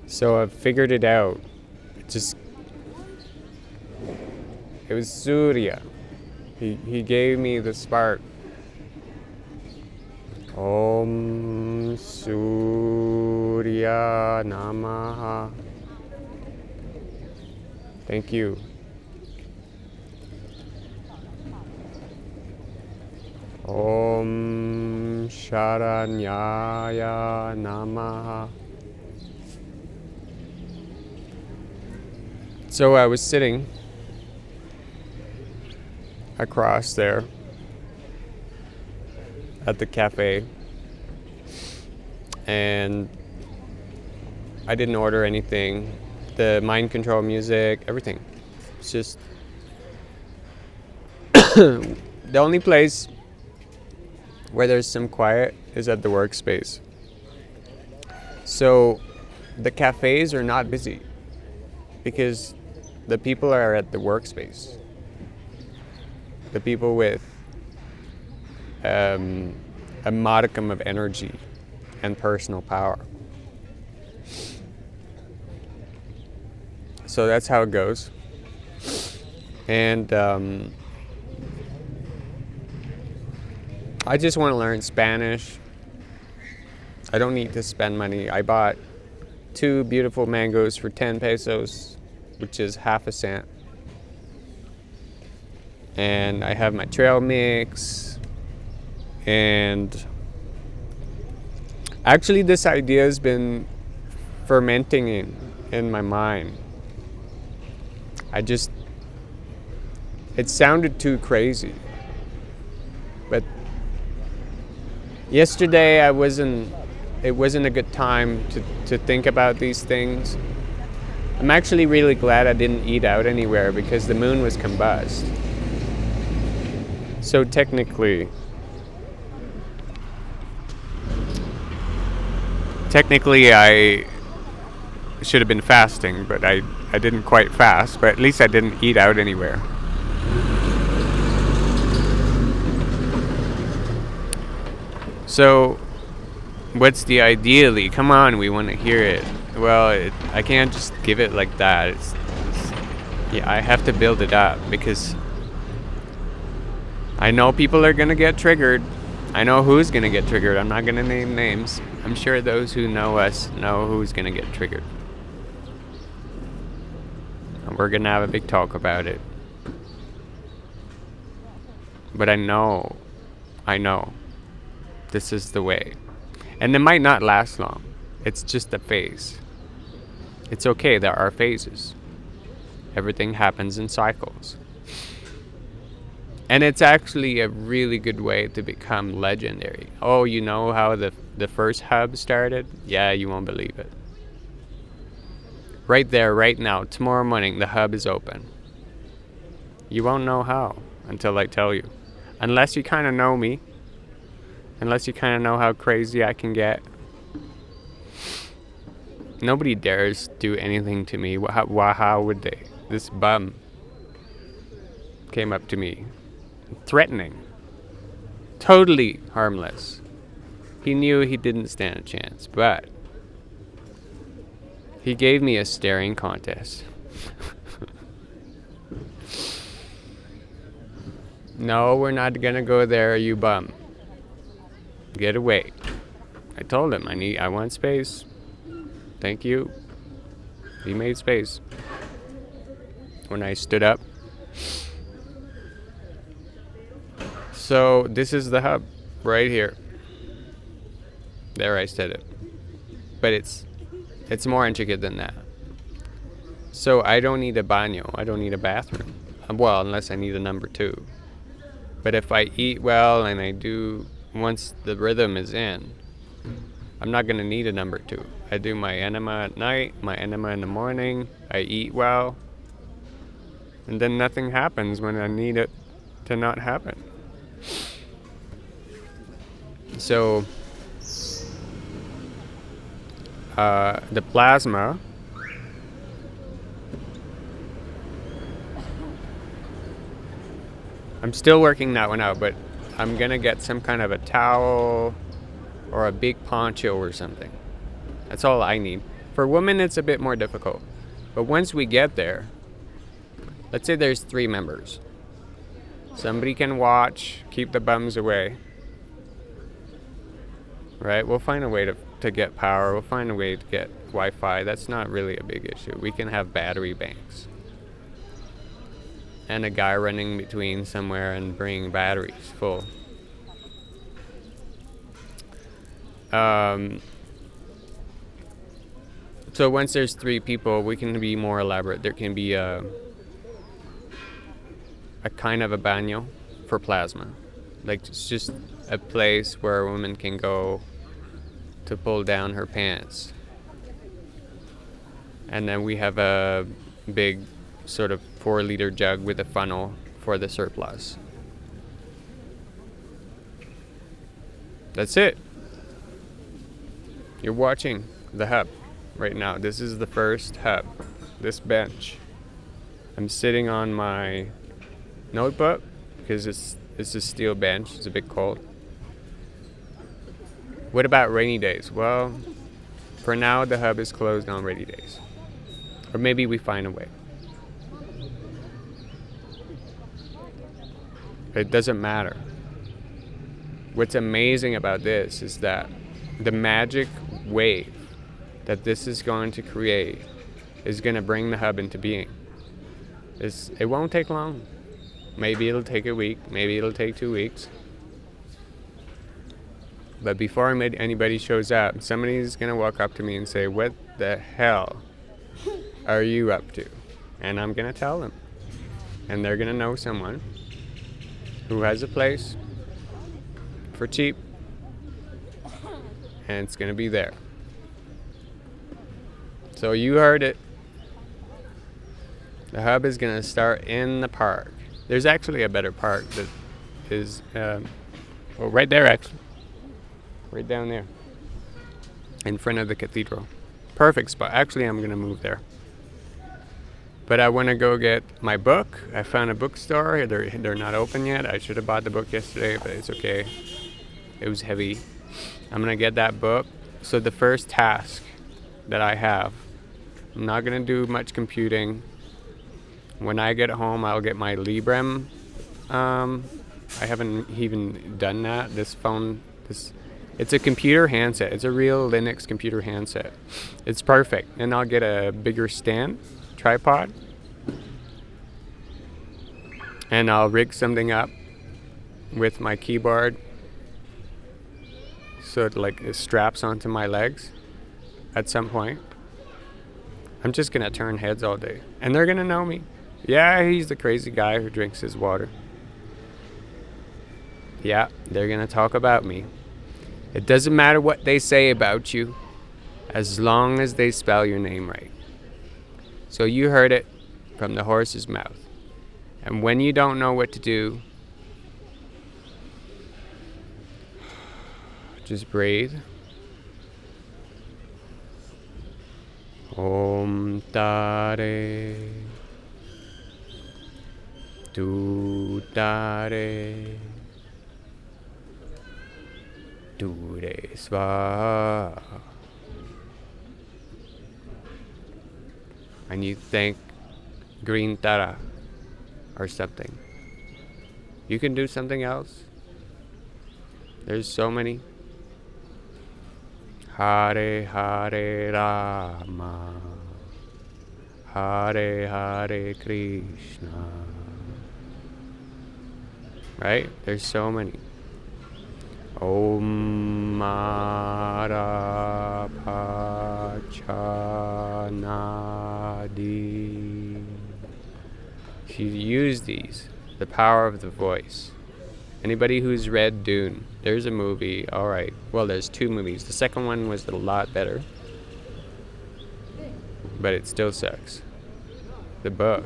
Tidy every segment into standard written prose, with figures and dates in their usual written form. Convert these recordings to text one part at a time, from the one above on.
So I figured it out. Just it was Surya. He gave me the spark. Om Surya Namaha. Thank you. Om Sharanyaya Namaha. So I was sitting across there at the cafe, and I didn't order anything. The mind control music, everything. It's just the only place where there's some quiet is at the workspace. So the cafes are not busy because the people are at the workspace. The people with a modicum of energy and personal power. So that's how it goes. And I just want to learn Spanish. I don't need to spend money. I bought 2 beautiful mangoes for 10 pesos, which is half a cent. And I have my trail mix. And actually this idea has been fermenting in my mind. It sounded too crazy. But yesterday it wasn't a good time to think about these things. I'm actually really glad I didn't eat out anywhere because the moon was combust. So technically I should have been fasting, but I didn't quite fast, but at least I didn't eat out anywhere. So, what's the ideally? Come on, we want to hear it. Well, I can't just give it like that. Yeah, I have to build it up because I know people are going to get triggered. I know who's going to get triggered. I'm not going to name names. I'm sure those who know us know who's going to get triggered. And we're going to have a big talk about it. But I know, this is the way. And it might not last long. It's just a phase. It's okay, there are phases. Everything happens in cycles. And it's actually a really good way to become legendary. Oh, you know how the first hub started? Yeah, you won't believe it. Right there, right now, tomorrow morning, the hub is open. You won't know how until I tell you. Unless you kind of know me. Unless you kind of know how crazy I can get. Nobody dares do anything to me. How would they? This bum came up to me, threatening. Totally harmless. He knew he didn't stand a chance, but he gave me a staring contest. No, we're not gonna go there, you bum. Get away. I told him I want space. Thank you. He made space. When I stood up. So this is the hub right here. There, I said it. But it's more intricate than that. So I don't need a baño. I don't need a bathroom. Well, unless I need a number 2. But if I eat well and I do, once the rhythm is in, I'm not going to need a number 2. I do my enema at night, my enema in the morning, I eat well, and then nothing happens when I need it to not happen. So, the plasma I'm still working that one out, but I'm gonna get some kind of a towel or a big poncho or something. That's all I need. For women, it's a bit more difficult. But once we get there, let's say there's 3 members. Somebody can watch, keep the bums away. Right? We'll find a way to get power. We'll find a way to get Wi-Fi. That's not really a big issue. We can have battery banks. And a guy running between somewhere and bringing batteries full. So once there's 3 people, we can be more elaborate. There can be a kind of a baño for plasma. Like, it's just a place where a woman can go to pull down her pants. And then we have a big sort of 4-liter jug with a funnel for the surplus. That's it. You're watching the hub right now. This is the first hub. This bench. I'm sitting on my notebook because it's a steel bench. It's a bit cold. What about rainy days? Well, for now the hub is closed on rainy days. Or maybe we find a way. It doesn't matter. What's amazing about this is that the magic wave that this is going to create is going to bring the hub into being. It won't take long. Maybe it'll take a week. Maybe it'll take 2 weeks. But before anybody shows up, somebody's going to walk up to me and say, "What the hell are you up to?" And I'm going to tell them. And they're going to know someone who has a place for cheap. And it's going to be there. So you heard it. The hub is going to start in the park. There's actually a better park that is, right there actually. Right down there. In front of the cathedral. Perfect spot. Actually, I'm going to move there. But I want to go get my book. I found a bookstore. They're not open yet. I should have bought the book yesterday, but it's okay. It was heavy. I'm going to get that book. So the first task that I have, I'm not going to do much computing. When I get home, I'll get my Librem. I haven't even done that. It's a computer handset. It's a real Linux computer handset. It's perfect. And I'll get a bigger stand, tripod. And I'll rig something up with my keyboard so it straps onto my legs at some point. I'm just going to turn heads all day. And they're going to know me. Yeah, he's the crazy guy who drinks his water. Yeah, they're going to talk about me. It doesn't matter what they say about you, as long as they spell your name right. So you heard it from the horse's mouth. And when you don't know what to do, just breathe. Om Tare Tu Tare Ture Svaha. And you thank Green Tara or something. You can do something else. There's so many. Hare Hare Rama, Hare Hare Krishna. Right? There's so many. Om Mara Pachanadi. If you use these, the power of the voice. Anybody who's read Dune, there's a movie, alright. Well, there's 2 movies. The second one was a lot better. But it still sucks. The book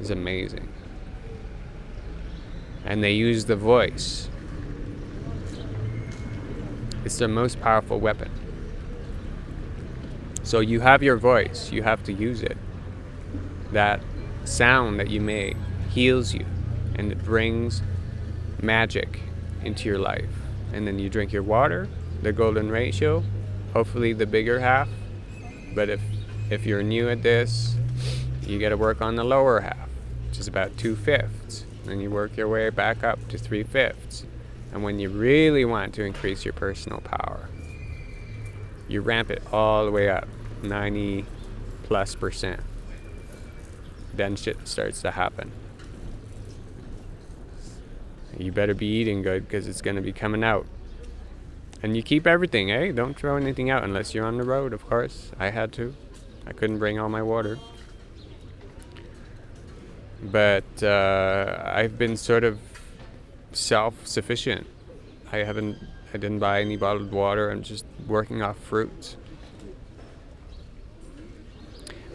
is amazing. And they use the voice. It's the most powerful weapon. So you have your voice, you have to use it. That sound that you make heals you. And it brings magic into your life. And then you drink your water, the golden ratio, hopefully the bigger half. But if you're new at this, you got to work on the lower half, which is about 2/5. Then you work your way back up to 3/5. And when you really want to increase your personal power, you ramp it all the way up, 90+%. Then shit starts to happen. You better be eating good because it's going to be coming out. And you keep everything, eh? Don't throw anything out unless you're on the road, of course. I had to. I couldn't bring all my water. But I've been sort of self-sufficient. I didn't buy any bottled water. I'm just working off fruits.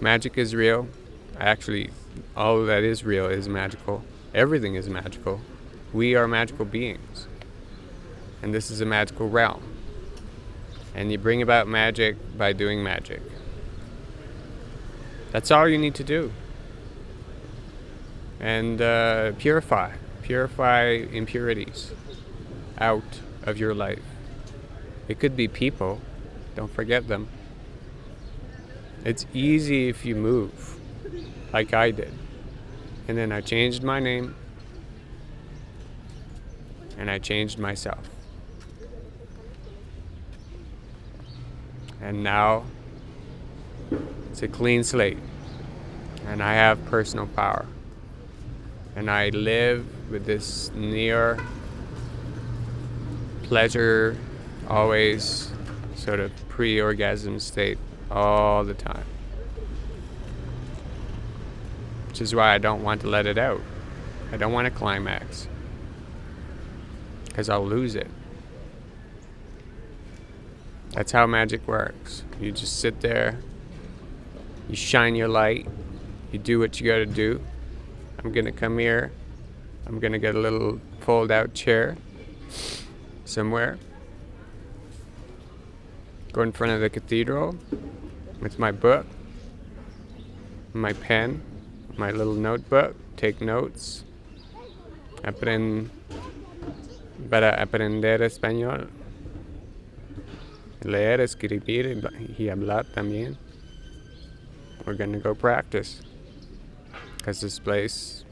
Magic is real. Actually, all that is real is magical. Everything is magical. We are magical beings. And this is a magical realm. And you bring about magic by doing magic. That's all you need to do. And purify impurities out of your life. It could be people. Don't forget them. It's easy if you move, like I did. And then I changed my name. And I changed myself. And now it's a clean slate. And I have personal power. And I live with this near pleasure, always sort of pre-orgasm state all the time. Which is why I don't want to let it out. I don't want to climax. Because I'll lose it. That's how magic works. You just sit there, you shine your light, you do what you gotta do. I'm gonna come here, I'm gonna get a little fold out chair somewhere. Go in front of the cathedral with my book, my pen, my little notebook, take notes. Para aprender español. Leer, escribir y hablar también. We're going to go practice. Because this place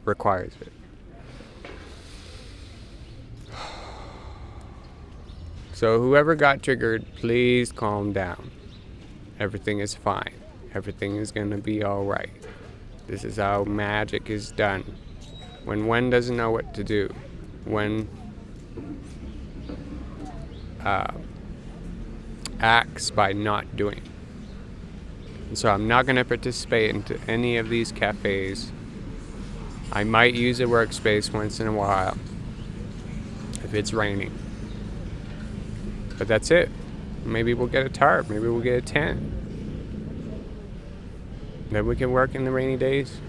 requires it. So whoever got triggered, please calm down. Everything is fine. Everything is going to be alright. This is how magic is done. When one doesn't know what to do. When acts by not doing. And so I'm not going to participate into any of these cafes. I might use a workspace once in a while if it's raining. But that's it. Maybe we'll get a tarp. Maybe we'll get a tent. Then we can work in the rainy days.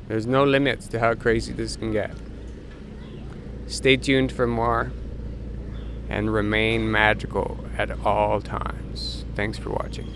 There's no limits to how crazy this can get. Stay tuned for more. And remain magical at all times. Thanks for watching.